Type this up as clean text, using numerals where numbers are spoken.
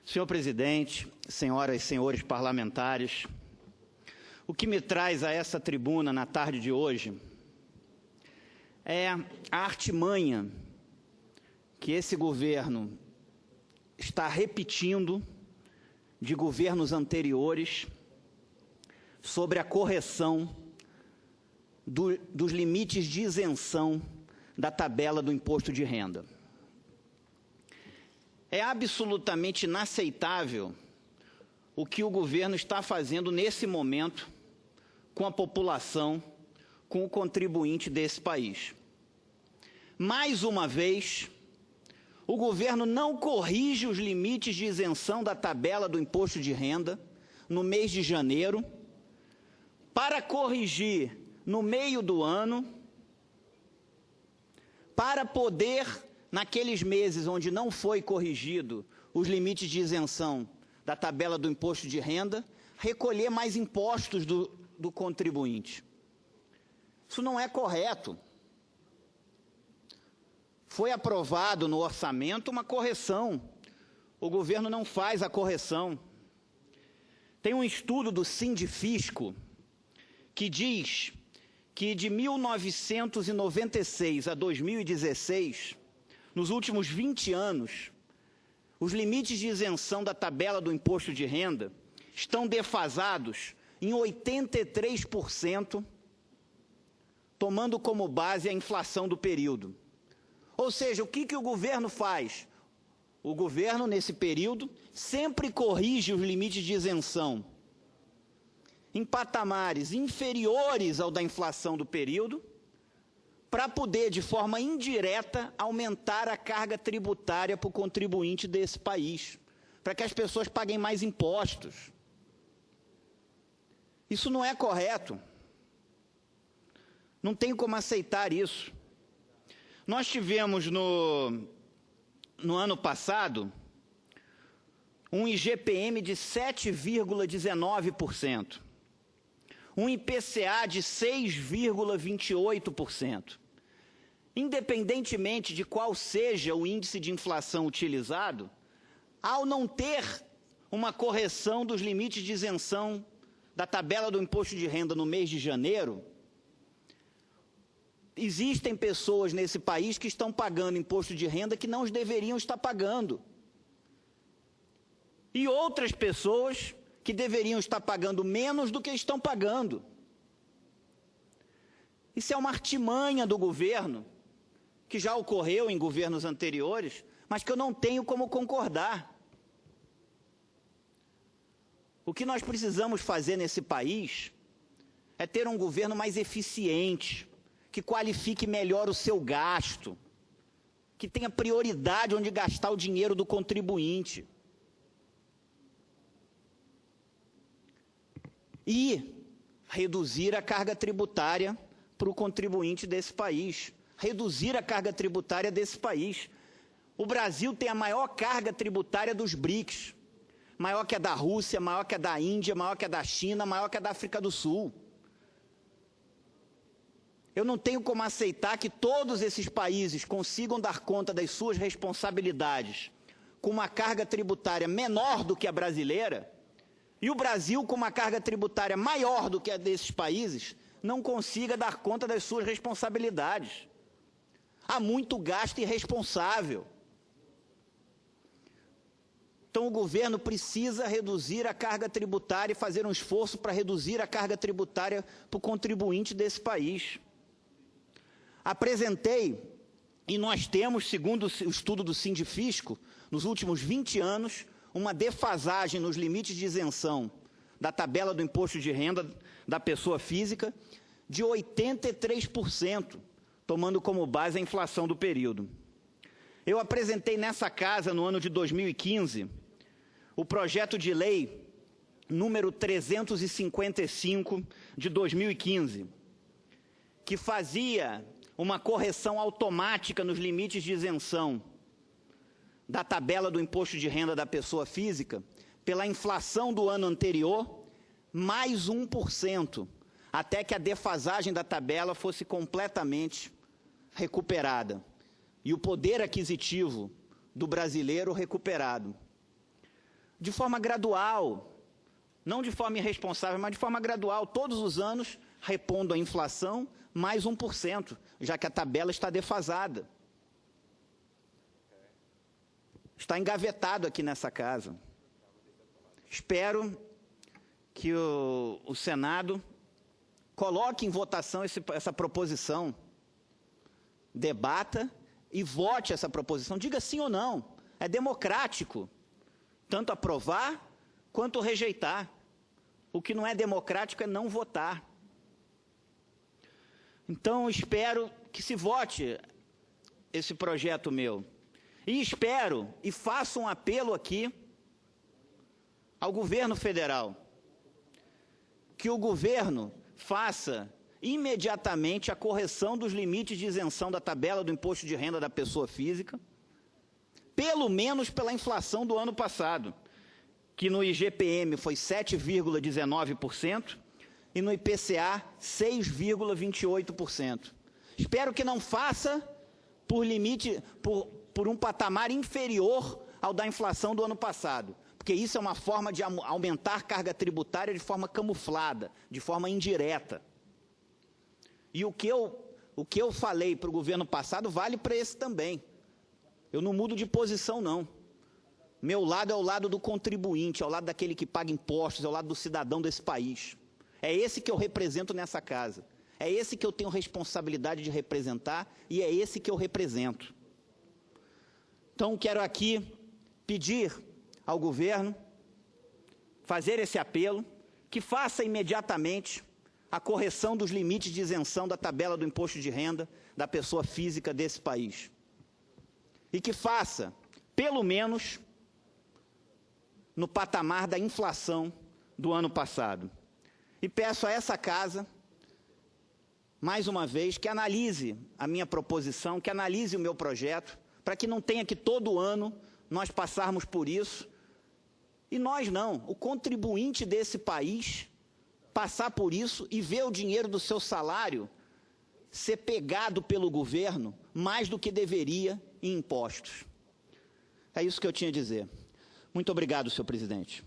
Senhor presidente, senhoras e senhores parlamentares, o que me traz a essa tribuna na tarde de hoje é a artimanha que esse governo está repetindo de governos anteriores sobre a correção dos limites de isenção da tabela do imposto de renda. É absolutamente inaceitável o que o governo está fazendo nesse momento com a população, com o contribuinte desse país. Mais uma vez, o governo não corrige os limites de isenção da tabela do imposto de renda no mês de janeiro, para corrigir no meio do ano, para poder, naqueles meses onde não foi corrigido os limites de isenção da tabela do imposto de renda, recolher mais impostos do contribuinte. Isso não é correto. Foi aprovado no orçamento uma correção. O governo não faz a correção. Tem um estudo do Sindifisco que diz que de 1996 a 2016, nos últimos 20 anos, os limites de isenção da tabela do imposto de renda estão defasados em 83%, tomando como base a inflação do período. Ou seja, o que o governo faz? O governo, nesse período, sempre corrige os limites de isenção em patamares inferiores ao da inflação do período, para poder, de forma indireta, aumentar a carga tributária para o contribuinte desse país, para que as pessoas paguem mais impostos. Isso não é correto. Não tem como aceitar isso. Nós tivemos no ano passado um IGPM de 7,19%, um IPCA de 6,28%. Independentemente de qual seja o índice de inflação utilizado, ao não ter uma correção dos limites de isenção da tabela do imposto de renda no mês de janeiro, existem pessoas nesse país que estão pagando imposto de renda que não os deveriam estar pagando. E outras pessoas que deveriam estar pagando menos do que estão pagando. Isso é uma artimanha do governo, que já ocorreu em governos anteriores, mas que eu não tenho como concordar. O que nós precisamos fazer nesse país é ter um governo mais eficiente, que qualifique melhor o seu gasto, que tenha prioridade onde gastar o dinheiro do contribuinte. E reduzir a carga tributária para o contribuinte desse país. Reduzir a carga tributária desse país. O Brasil tem a maior carga tributária dos BRICS. Maior que a da Rússia, maior que a da Índia, maior que a da China, maior que a da África do Sul. Eu não tenho como aceitar que todos esses países consigam dar conta das suas responsabilidades com uma carga tributária menor do que a brasileira, e o Brasil, com uma carga tributária maior do que a desses países, não consiga dar conta das suas responsabilidades. Há muito gasto irresponsável. Então, o governo precisa reduzir a carga tributária e fazer um esforço para reduzir a carga tributária para o contribuinte desse país. Apresentei, e nós temos, segundo o estudo do Sindifisco, nos últimos 20 anos, uma defasagem nos limites de isenção da tabela do imposto de renda da pessoa física de 83%, tomando como base a inflação do período. Eu apresentei nessa casa, no ano de 2015, o projeto de lei número 355 de 2015, que fazia uma correção automática nos limites de isenção da tabela do imposto de renda da pessoa física pela inflação do ano anterior, mais 1%, até que a defasagem da tabela fosse completamente recuperada e o poder aquisitivo do brasileiro recuperado. de forma gradual, não de forma irresponsável, mas de forma gradual, todos os anos, repondo a inflação, mais 1%, já que a tabela está defasada. Está engavetado aqui nessa casa. Espero que o Senado coloque em votação essa proposição, debata e vote essa proposição. Diga sim ou não. É democrático, tanto aprovar quanto rejeitar. O que não é democrático é não votar. Então, espero que se vote esse projeto meu. E espero e faço um apelo aqui ao governo federal, que o governo faça imediatamente a correção dos limites de isenção da tabela do imposto de renda da pessoa física, pelo menos pela inflação do ano passado, que no IGPM foi 7,19% e no IPCA 6,28%. Espero que não faça por um patamar inferior ao da inflação do ano passado, porque isso é uma forma de aumentar carga tributária de forma camuflada, de forma indireta. E o que eu falei para o governo passado vale para esse também. Eu não mudo de posição, não. Meu lado é o lado do contribuinte, é o lado daquele que paga impostos, é o lado do cidadão desse país. É esse que eu represento nessa casa. É esse que eu tenho responsabilidade de representar e é esse que eu represento. Então, quero aqui pedir ao governo, fazer esse apelo, que faça imediatamente a correção dos limites de isenção da tabela do imposto de renda da pessoa física desse país. E que faça, pelo menos, no patamar da inflação do ano passado. E peço a essa casa, mais uma vez, que analise a minha proposição, que analise o meu projeto, para que não tenha que todo ano nós passarmos por isso, e nós não, o contribuinte desse país, passar por isso e ver o dinheiro do seu salário ser pegado pelo governo mais do que deveria em impostos. É isso que eu tinha a dizer. Muito obrigado, senhor presidente.